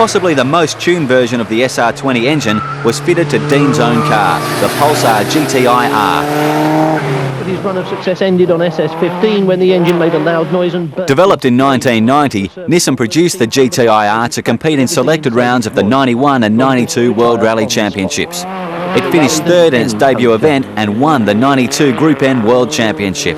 Possibly the most tuned version of the SR20 engine was fitted to Dean's own car, the Pulsar GTI-R. But his run of success ended on SS15 when the engine made a loud noise and burst. Developed in 1990, Nissan produced the GTI-R to compete in selected rounds of the 91 and 92 World Rally Championships. It finished third in its debut event and won the 92 Group N World Championship.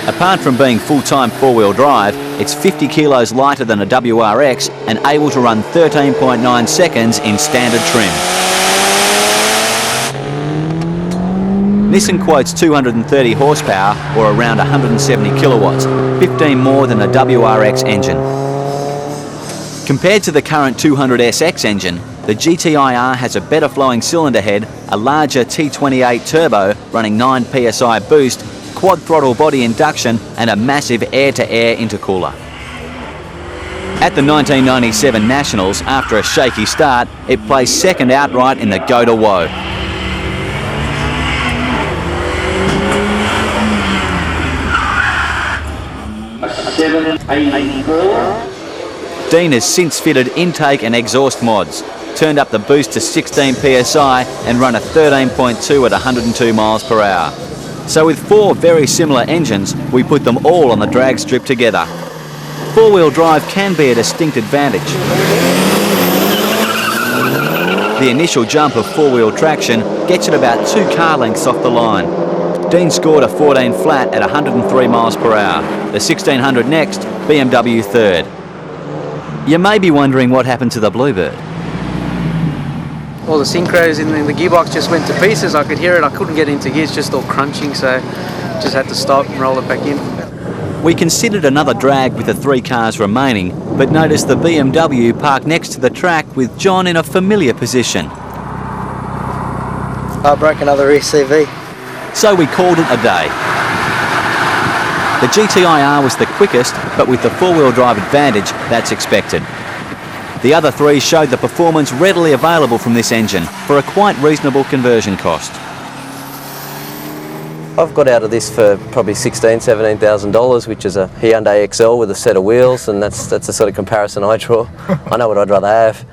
Apart from being full-time four-wheel drive, it's 50 kilos lighter than a WRX and able to run 13.9 seconds in standard trim. Nissan quotes 230 horsepower or around 170 kilowatts, 15 more than a WRX engine. Compared to the current 200SX engine, the GTI-R has a better flowing cylinder head, a larger T28 turbo running 9 psi boost, quad throttle body induction and a massive air-to-air intercooler. At the 1997 Nationals, after a shaky start, it placed second outright in the Go to Woe. Dean has since fitted intake and exhaust mods, turned up the boost to 16 psi and run a 13.2 at 102 miles per hour. So with four very similar engines, we put them all on the drag strip together. Four-wheel drive can be a distinct advantage. The initial jump of four-wheel traction gets it about 2 car lengths off the line. Dean scored a 14 flat at 103 miles per hour. The 1600 next, BMW third. You may be wondering what happened to the Bluebird. All the synchros in the gearbox just went to pieces. I could hear it, I couldn't get into gears, just all crunching, so just had to stop and roll it back in. We considered another drag with the 3 cars remaining, but noticed the BMW parked next to the track with John in a familiar position. I broke another ECV. So we called it a day. The GTI-R was the quickest, but with the four-wheel drive advantage, that's expected. The other 3 showed the performance readily available from this engine for a quite reasonable conversion cost. I've got out of this for probably $16,000, $17,000, which is a Hyundai XL with a set of wheels, and that's the sort of comparison I draw. I know what I'd rather have.